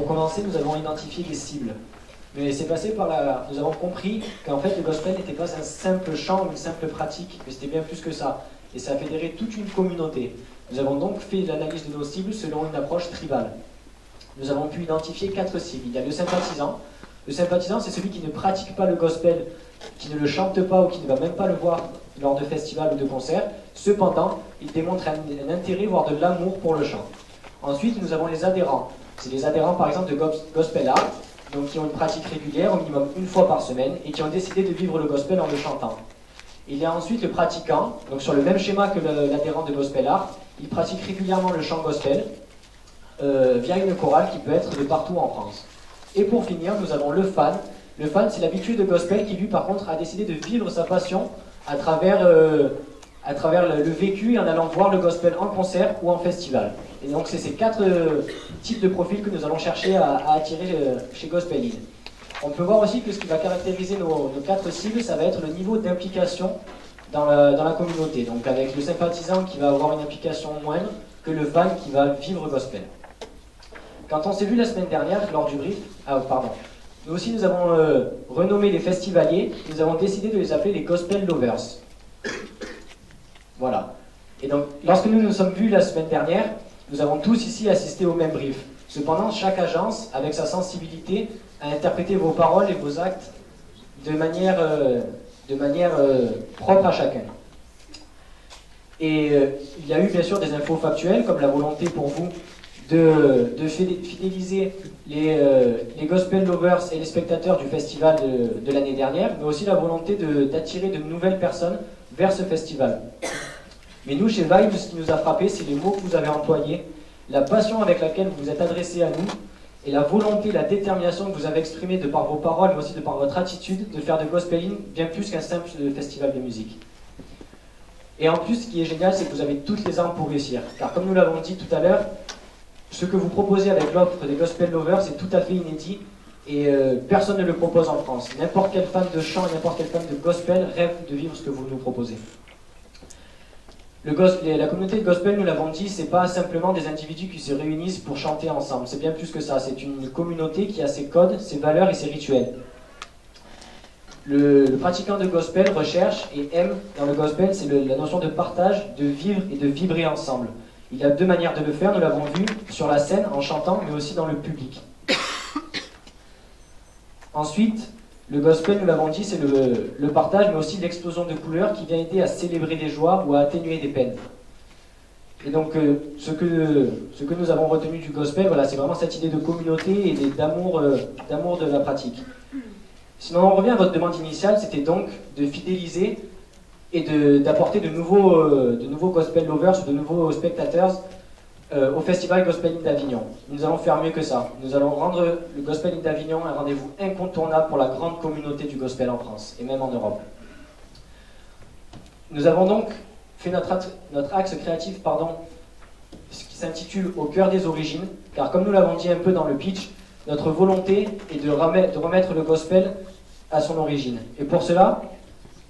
pour commencer, nous avons identifié des cibles. Mais c'est passé par la... Nous avons compris qu'en fait, le gospel n'était pas un simple chant ou une simple pratique, mais c'était bien plus que ça. Et ça a fédéré toute une communauté. Nous avons donc fait l'analyse de nos cibles selon une approche tribale. Nous avons pu identifier 4 cibles. Il y a le sympathisant. Le sympathisant, c'est celui qui ne pratique pas le gospel, qui ne le chante pas ou qui ne va même pas le voir lors de festivals ou de concerts. Cependant, il démontre un intérêt, voire de l'amour pour le chant. Ensuite, nous avons les adhérents. C'est les adhérents, par exemple, de Gospel Art, donc qui ont une pratique régulière, au minimum une fois par semaine, et qui ont décidé de vivre le gospel en le chantant. Il y a ensuite le pratiquant, donc sur le même schéma que l'adhérent de Gospel Art, il pratique régulièrement le chant gospel via une chorale qui peut être de partout en France. Et pour finir, nous avons le fan. Le fan, c'est l'habitué de gospel qui, lui, par contre, a décidé de vivre sa passion à travers le vécu et en allant voir le gospel en concert ou en festival. Et donc, c'est ces 4 types de profils que nous allons chercher à attirer chez Gospel In. On peut voir aussi que ce qui va caractériser nos 4 cibles, ça va être le niveau d'implication dans la communauté. Donc, avec le sympathisant qui va avoir une implication moindre que le fan qui va vivre gospel. Quand on s'est vu la semaine dernière, lors du brief, nous aussi nous avons renommé les festivaliers, nous avons décidé de les appeler les Gospel Lovers. Voilà. Et donc, lorsque nous nous sommes vus la semaine dernière, nous avons tous ici assisté au même brief. Cependant, chaque agence, avec sa sensibilité, a interprété vos paroles et vos actes de manière propre à chacun. Et il y a eu bien sûr des infos factuelles, comme la volonté pour vous de fidéliser les Gospel Lovers et les spectateurs du festival de l'année dernière, mais aussi la volonté d'attirer de nouvelles personnes vers ce festival. Mais nous, chez Vibe, ce qui nous a frappé, c'est les mots que vous avez employés, la passion avec laquelle vous vous êtes adressé à nous, et la volonté, la détermination que vous avez exprimée de par vos paroles, mais aussi de par votre attitude, de faire de Gospel In bien plus qu'un simple festival de musique. Et en plus, ce qui est génial, c'est que vous avez toutes les armes pour réussir. Car comme nous l'avons dit tout à l'heure, ce que vous proposez avec l'offre des Gospel Lovers, c'est tout à fait inédit, et personne ne le propose en France. N'importe quel fan de chant, n'importe quel fan de gospel rêve de vivre ce que vous nous proposez. La communauté de gospel, nous l'avons dit, c'est pas simplement des individus qui se réunissent pour chanter ensemble. C'est bien plus que ça. C'est une communauté qui a ses codes, ses valeurs et ses rituels. Le pratiquant de gospel recherche et aime dans le gospel, c'est la notion de partage, de vivre et de vibrer ensemble. Il y a 2 manières de le faire, nous l'avons vu sur la scène en chantant, mais aussi dans le public. Ensuite, le gospel, nous l'avons dit, c'est le partage, mais aussi l'explosion de couleurs qui vient aider à célébrer des joies ou à atténuer des peines. Et donc, ce que nous avons retenu du gospel, voilà, c'est vraiment cette idée de communauté et d'amour de la pratique. Sinon, on revient à votre demande initiale, c'était donc de fidéliser et d'apporter de nouveaux Gospel Lovers, de nouveaux spectateurs au Festival Gospel In d'Avignon. Nous allons faire mieux que ça. Nous allons rendre le Gospel In d'Avignon un rendez-vous incontournable pour la grande communauté du gospel en France, et même en Europe. Nous avons donc fait notre axe créatif, ce qui s'intitule Au cœur des origines, car comme nous l'avons dit un peu dans le pitch, notre volonté est de remettre le gospel à son origine. Et pour cela,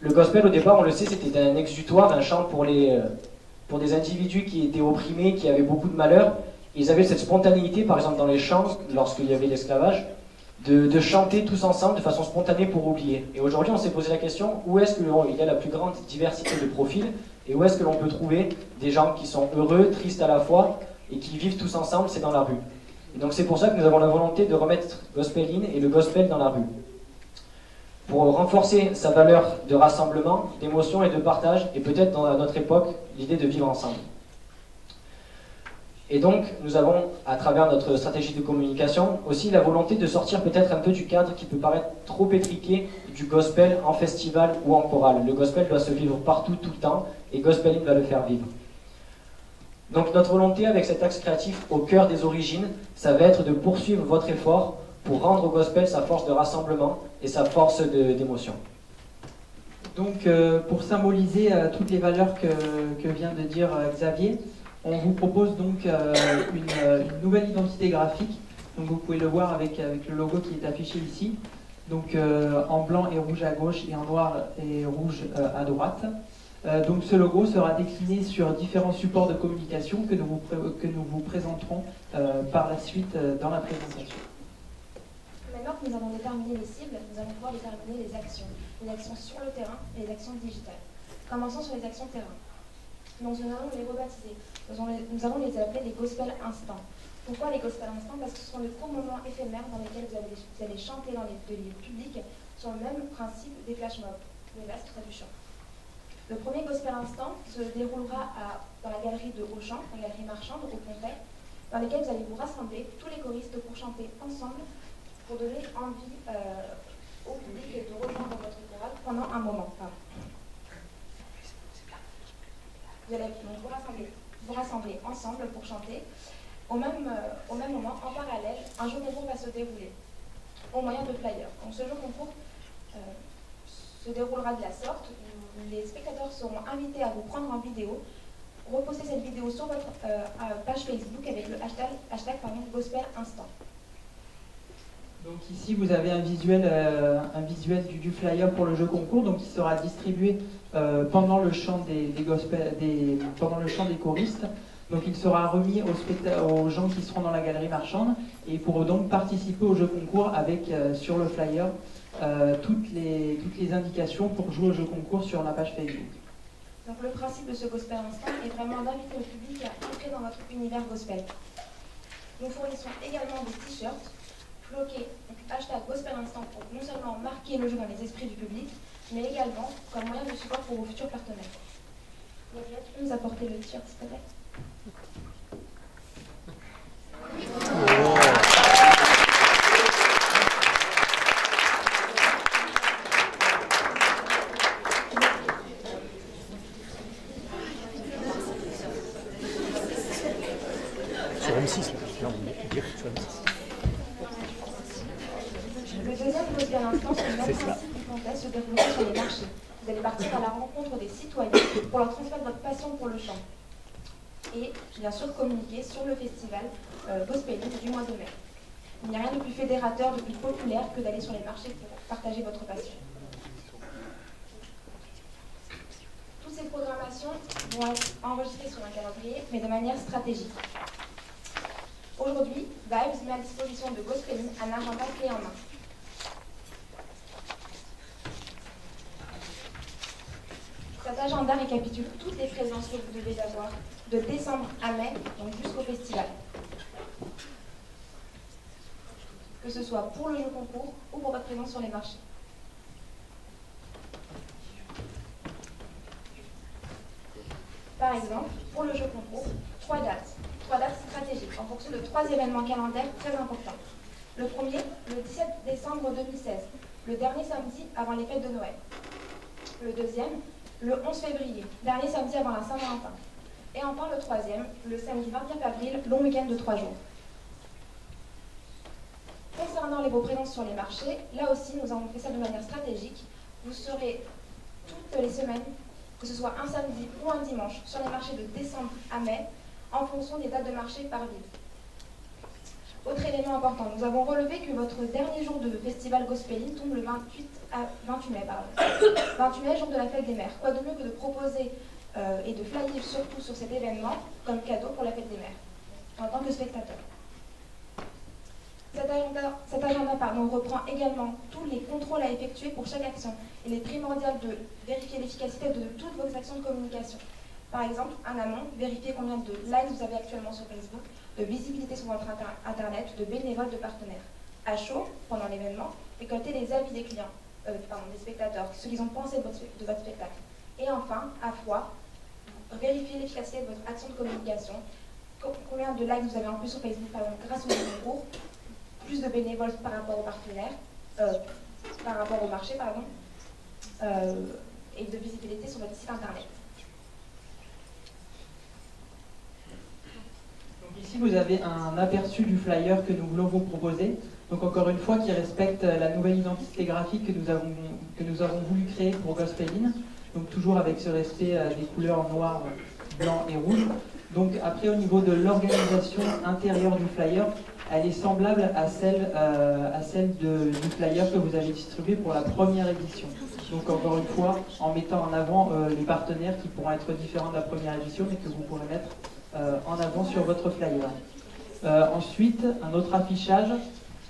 le gospel, au départ, on le sait, c'était un exutoire, un chant pour des individus qui étaient opprimés, qui avaient beaucoup de malheur. Ils avaient cette spontanéité, par exemple dans les chants, lorsqu'il y avait l'esclavage, de chanter tous ensemble de façon spontanée pour oublier. Et aujourd'hui, on s'est posé la question, où est-ce qu'il y a la plus grande diversité de profils, et où est-ce que l'on peut trouver des gens qui sont heureux, tristes à la fois, et qui vivent tous ensemble, c'est dans la rue. Et donc c'est pour ça que nous avons la volonté de remettre Gospel In et le gospel dans la rue. Pour renforcer sa valeur de rassemblement, d'émotion et de partage, et peut-être dans notre époque, l'idée de vivre ensemble. Et donc, nous avons, à travers notre stratégie de communication, aussi la volonté de sortir peut-être un peu du cadre qui peut paraître trop étriqué du gospel en festival ou en chorale. Le gospel doit se vivre partout, tout le temps, et Gospel In va le faire vivre. Donc notre volonté avec cet axe créatif au cœur des origines, ça va être de poursuivre votre effort pour rendre au gospel sa force de rassemblement et sa force d'émotion. Donc pour symboliser toutes les valeurs que vient de dire Xavier, on vous propose donc une nouvelle identité graphique. Donc vous pouvez le voir avec le logo qui est affiché ici. Donc en blanc et rouge à gauche et en noir et rouge à droite. Donc ce logo sera décliné sur différents supports de communication que nous vous présenterons par la suite dans la présentation. Maintenant que nous avons déterminé les cibles, nous allons pouvoir déterminer les actions sur le terrain et les actions digitales. Commençons sur les actions terrain. Donc nous allons les rebaptiser. Nous allons les appeler les gospel instants. Pourquoi les gospel instants? Parce que ce sont de courts moments éphémères dans lesquels vous allez chanter dans les lieux publics sur le même principe des flash mobs, des vastes traductions. Le premier gospel instant se déroulera dans la galerie de Auchan, la galerie marchande au Pontet, dans lesquelles vous allez vous rassembler, tous les choristes, pour chanter ensemble, pour donner envie au public de rejoindre votre chorale pendant un moment. Vous allez donc vous rassembler ensemble pour chanter. Au même moment, en parallèle, un jeu concours va se dérouler au moyen de flyers. Donc ce jeu concours se déroulera de la sorte. Les spectateurs seront invités à vous prendre en vidéo, reposter cette vidéo sur votre page Facebook avec le hashtag Gospel Instant. Donc ici vous avez un visuel du flyer pour le jeu concours, donc qui sera distribué pendant le chant pendant le chant des choristes. Donc il sera remis aux gens qui seront dans la galerie marchande et ils pourront donc participer au jeu concours avec sur le flyer toutes les indications pour jouer au jeu concours sur la page Facebook. Donc le principe de ce Gospel Instant est vraiment d'inviter le public à entrer dans votre univers gospel. Nous fournissons également des t-shirts floqués, donc hashtag Gospel Instant, pour non seulement marquer le jeu dans les esprits du public, mais également comme moyen de support pour vos futurs partenaires. Gabriel, tu peux nous apporter le t-shirt s'il te plaît? Sur M6, là, dire sur M6. Le deuxième Gospel Instant, c'est le même principe du contest se déroulera sur les marchés. Vous allez partir à la rencontre des citoyens pour leur transmettre votre passion pour le chant. Et bien sûr communiquer sur le festival Gospeline du mois de mai. Il n'y a rien de plus fédérateur, de plus populaire que d'aller sur les marchés pour partager votre passion. Toutes ces programmations vont être enregistrées sur un calendrier, mais de manière stratégique. Aujourd'hui, Vibes met à disposition de Gospeline un agenda clé en main. Cet agenda récapitule toutes les présences que vous devez avoir de décembre à mai, donc jusqu'au festival. Que ce soit pour le jeu concours ou pour votre présence sur les marchés. Par exemple, pour le jeu concours, 3 dates stratégiques en fonction de 3 événements calendaires très importants. Le premier, le 17 décembre 2016, le dernier samedi avant les fêtes de Noël. Le deuxième, le 11 février, dernier samedi avant la Saint-Valentin. Et enfin le troisième, le samedi 29 avril, long week-end de 3 jours. Concernant vos présences sur les marchés, là aussi nous avons fait ça de manière stratégique. Vous serez toutes les semaines, que ce soit un samedi ou un dimanche, sur les marchés de décembre à mai, en fonction des dates de marché par ville. Autre élément important, nous avons relevé que votre dernier jour de festival Gospeline tombe le 28 mai. 28 mai, jour de la fête des mères. Quoi de mieux que de proposer et de flyer surtout sur cet événement comme cadeau pour la fête des mères, en tant que spectateur. Cet agenda reprend également tous les contrôles à effectuer pour chaque action. Il est primordial de vérifier l'efficacité de toutes vos actions de communication. Par exemple, en amont, vérifiez combien de likes vous avez actuellement sur Facebook, de visibilité sur votre internet, de bénévoles, de partenaires. À chaud, pendant l'événement, récoltez les avis des clients, des spectateurs, ce qu'ils ont pensé de votre spectacle. Et enfin, à froid, vérifiez l'efficacité de votre action de communication, combien de likes vous avez en plus sur Facebook, par exemple, grâce au concours, plus de bénévoles par rapport aux partenaires, par rapport au marché, et de visibilité sur votre site internet. Donc ici vous avez un aperçu du flyer que nous voulons vous proposer. Donc encore une fois, qui respecte la nouvelle identité graphique que nous avons voulu créer pour Gospeline. Donc toujours avec ce respect des couleurs noir, blanc et rouge. Donc après, au niveau de l'organisation intérieure du flyer, elle est semblable à celle du flyer que vous avez distribué pour la première édition. Donc encore une fois, en mettant en avant les partenaires qui pourront être différents de la première édition, mais que vous pourrez mettre en avant sur votre flyer. Ensuite, un autre affichage,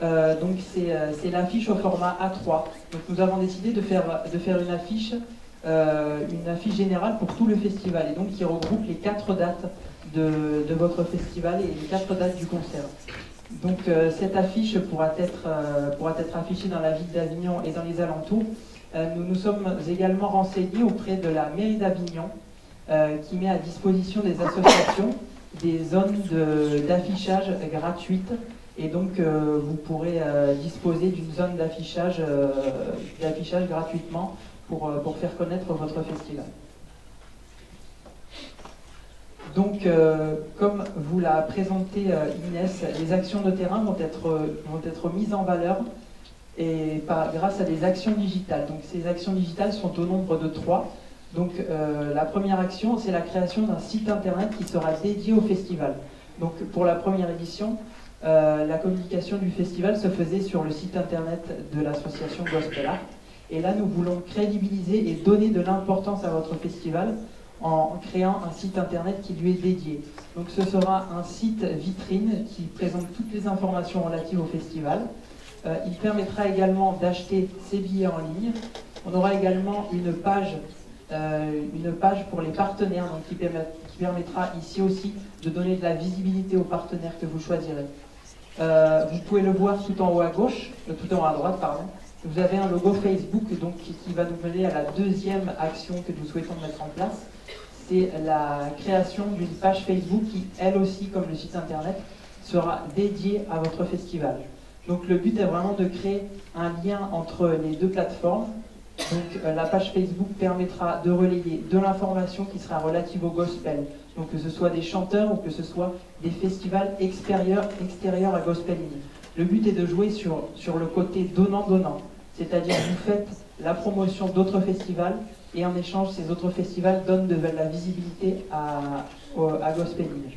donc c'est l'affiche au format A3. Donc nous avons décidé de faire une affiche générale pour tout le festival, et donc qui regroupe les 4 dates de votre festival et les 4 dates du concert. Donc cette affiche pourra être affichée dans la ville d'Avignon et dans les alentours. Nous nous sommes également renseignés auprès de la mairie d'Avignon qui met à disposition des associations des zones d'affichage gratuites, et donc vous pourrez disposer d'une zone d'affichage gratuitement pour faire connaître votre festival. Donc, comme vous l'a présenté Inès, les actions de terrain vont être mises en valeur grâce à des actions digitales. Donc, ces actions digitales sont au nombre de 3. Donc, la première action, c'est la création d'un site internet qui sera dédié au festival. Donc, pour la première édition, la communication du festival se faisait sur le site internet de l'association Gospel Art. Et là, nous voulons crédibiliser et donner de l'importance à votre festival en créant un site internet qui lui est dédié. Donc ce sera un site vitrine qui présente toutes les informations relatives au festival. Il permettra également d'acheter ses billets en ligne. On aura également une page pour les partenaires, donc qui permettra ici aussi de donner de la visibilité aux partenaires que vous choisirez. Vous pouvez le voir tout en haut à gauche, tout en haut à droite, pardon. Vous avez un logo Facebook donc, qui va nous mener à la deuxième action que nous souhaitons mettre en place. C'est la création d'une page Facebook qui, elle aussi, comme le site internet, sera dédiée à votre festival. Donc le but est vraiment de créer un lien entre les deux plateformes. Donc la page Facebook permettra de relayer de l'information qui sera relative au gospel. Donc que ce soit des chanteurs ou que ce soit des festivals extérieurs à Gospel In. Le but est de jouer sur le côté donnant-donnant. C'est-à-dire que vous faites la promotion d'autres festivals et en échange, ces autres festivals donnent de la visibilité à Gospel In.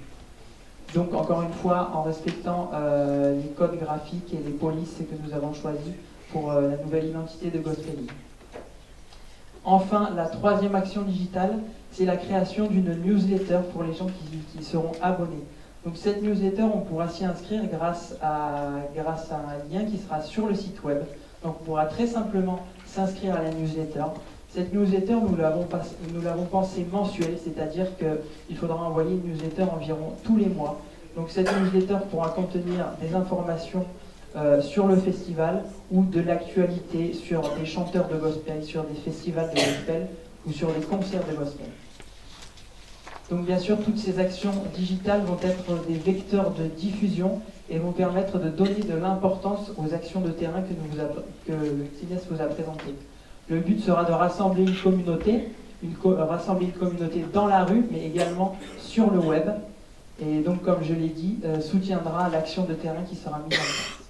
Donc encore une fois, en respectant les codes graphiques et les polices que nous avons choisis pour la nouvelle identité de Gospel In. Enfin, la troisième action digitale, c'est la création d'une newsletter pour les gens qui seront abonnés. Donc cette newsletter, on pourra s'y inscrire grâce à un lien qui sera sur le site web. Donc on pourra très simplement s'inscrire à la newsletter. Cette newsletter, nous l'avons pensée mensuelle, c'est-à-dire qu'il faudra envoyer une newsletter environ tous les mois. Donc cette newsletter pourra contenir des informations sur le festival ou de l'actualité sur des chanteurs de gospel, sur des festivals de gospel ou sur des concerts de gospel. Donc bien sûr, toutes ces actions digitales vont être des vecteurs de diffusion et vont permettre de donner de l'importance aux actions de terrain que Inès vous a présentées. Le but sera de rassembler une communauté dans la rue, mais également sur le web. Et donc, comme je l'ai dit, soutiendra l'action de terrain qui sera mise en place.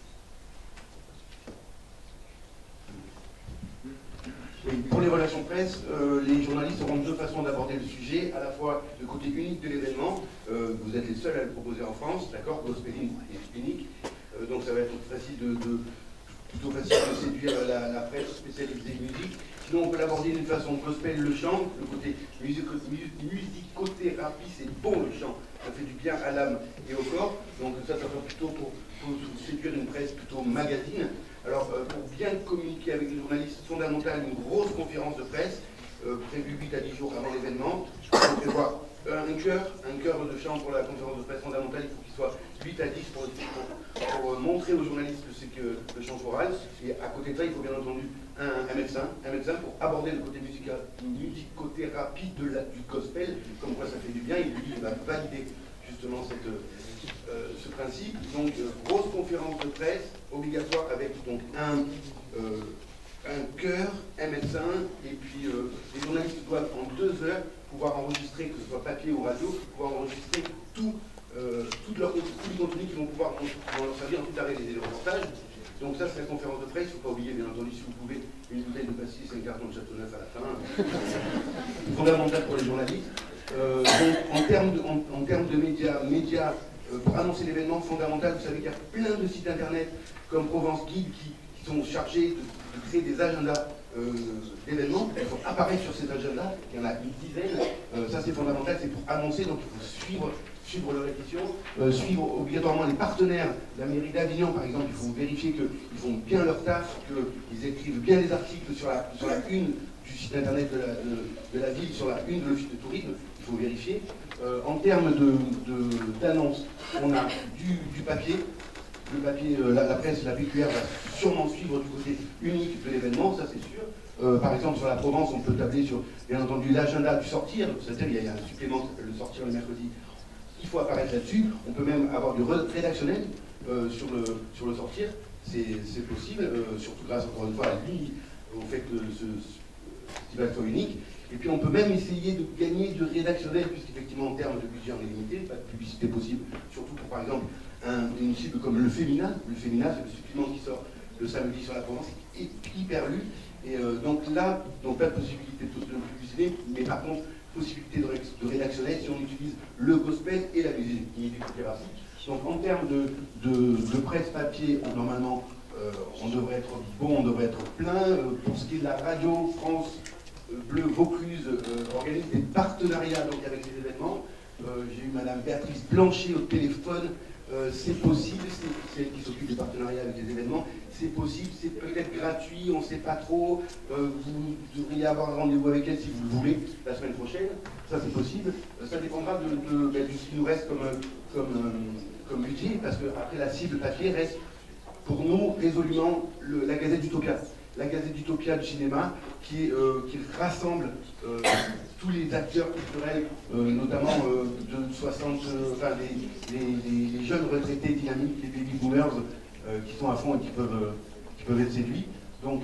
Oui, pour les relations presse, les journalistes auront deux façons d'aborder le sujet, à la fois le côté unique de l'événement, vous êtes les seuls à le proposer en France, d'accord, Gospel In est unique, donc ça va être plutôt facile de séduire la presse spécialisée musique. Sinon on peut l'aborder d'une façon gospel, le chant, le côté musicothérapie, c'est bon le chant, ça fait du bien à l'âme et au corps, donc ça sera plutôt pour séduire une presse plutôt magazine. Alors, pour bien communiquer avec les journalistes, fondamental, une grosse conférence de presse, prévue 8 à 10 jours avant l'événement. On prévoit un chœur de chant pour la conférence de presse fondamentale, il faut qu'il soit 8 à 10 pour montrer aux journalistes que c'est que le chant choral. Et à côté de ça, il faut bien entendu un médecin pour aborder le côté musicothérapie du gospel, comme quoi ça fait du bien, et lui, il va valider justement ce principe. Donc, grosse conférence de presse obligatoire avec donc un chœur, un médecin, et puis les journalistes doivent en 2 heures pouvoir enregistrer, que ce soit papier ou radio, pouvoir enregistrer tous les contenus qui vont pouvoir leur servir ensuite à réaliser le reportage. Donc ça, c'est la conférence de presse. Il ne faut pas oublier, bien entendu, si vous pouvez, une bouteille de pastis et un carton de Châteauneuf à la fin. Fondamental pour les journalistes. Donc, en termes de médias, pour annoncer l'événement fondamental, vous savez qu'il y a plein de sites internet comme Provence Guide qui sont chargés de créer des agendas d'événements qui vont apparaître sur cet agenda. Il y en a une dizaine. Ça, c'est fondamental, c'est pour annoncer, donc il faut suivre leur édition, suivre obligatoirement les partenaires. La mairie d'Avignon, par exemple, il faut vérifier qu'ils font bien leur taf, qu'ils écrivent bien les articles sur la une du site internet de la ville, sur la une de l'office de tourisme. Il faut vérifier. En termes d'annonces, on a du papier. Le papier, la presse, la PQR va sûrement suivre du côté unique de l'événement, ça c'est sûr. Par exemple, sur la Provence, on peut tabler sur, bien entendu, l'agenda du sortir, c'est-à-dire il y a un supplément qui s'appelle le sortir le mercredi. Il faut apparaître là-dessus. On peut même avoir du rédactionnel sur le sortir, c'est possible, surtout grâce, encore une fois, au fait que ce festival soit unique. Et puis on peut même essayer de gagner du rédactionnel, puisqu'effectivement en termes de budget on est limité, pas de publicité possible, surtout pour par exemple une cible comme le Féminin. Le Féminin, c'est le supplément qui sort le samedi sur la Provence, est hyper lu. Et donc là, donc pas de possibilité de publicité, mais par contre, possibilité de rédactionnel si on utilise le gospel et la musique graphique. Donc en termes de presse papier, normalement, on devrait être bon, on devrait être plein. Pour ce qui est de la radio, France Bleu Vaucluse organise des partenariats donc, avec les événements. J'ai eu Madame Béatrice Blanchet au téléphone. C'est possible, c'est elle qui s'occupe des partenariats avec les événements. C'est possible, c'est peut-être gratuit, on ne sait pas trop. Vous devriez avoir un rendez-vous avec elle si vous le voulez la semaine prochaine. Ça c'est possible. Ça dépendra de ce qui nous reste comme budget, parce qu'après la cible papier reste pour nous résolument la Gazette d'Utopia. La Gazette d'Utopia du cinéma qui rassemble tous les acteurs culturels, notamment de 60, enfin les jeunes retraités dynamiques, les baby boomers qui sont à fond et qui peuvent être séduits. Donc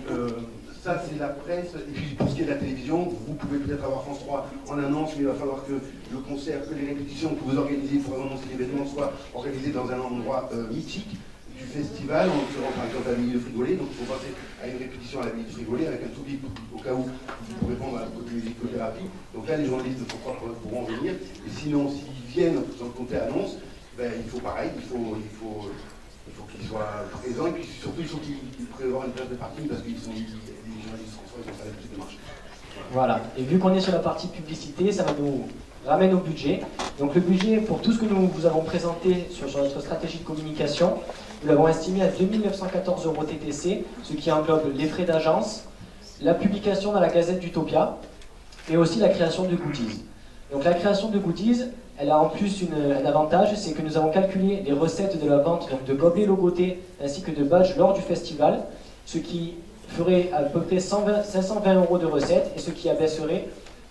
ça c'est la presse. Et puis pour ce qui est de la télévision, vous pouvez peut-être avoir France 3 en annonce, mais il va falloir que le concert, que les répétitions que vous organisez pour annoncer l'événement soient organisées dans un endroit mythique du festival, en l'occurrence par exemple à l'Abbille de Frigolet. Donc il faut passer à une répétition à l'Abbille de Frigolet avec un tout bip au cas où pour répondre à la côté musicothérapie. Donc là les journalistes pourront venir. Et sinon s'ils viennent sans compter annonce, ben, il faut pareil, il faut qu'ils soient présents et puis surtout il faut qu'ils prévoient une place de parking parce qu'ils sont les journalistes François, ils ont fait plus de marche. Voilà, et vu qu'on est sur la partie publicité, ça va nous ramène au budget. Donc le budget pour tout ce que nous vous avons présenté sur notre stratégie de communication, nous l'avons estimé à 2 914 € TTC, ce qui englobe les frais d'agence, la publication dans la Gazette d'Utopia et aussi la création de goodies. Donc la création de goodies, elle a en plus un avantage, c'est que nous avons calculé les recettes de la vente donc de gobelets logotés ainsi que de badges lors du festival, ce qui ferait à peu près 520 € de recettes et ce qui abaisserait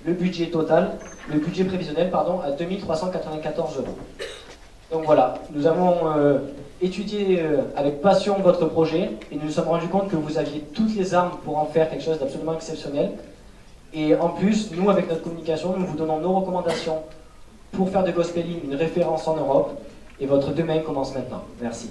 le budget total, le budget prévisionnel, pardon, à 2 394 €. Donc voilà, nous avons étudié avec passion votre projet et nous nous sommes rendus compte que vous aviez toutes les armes pour en faire quelque chose d'absolument exceptionnel. Et en plus, nous, avec notre communication, nous vous donnons nos recommandations pour faire de Gospeling une référence en Europe. Et votre domaine commence maintenant. Merci.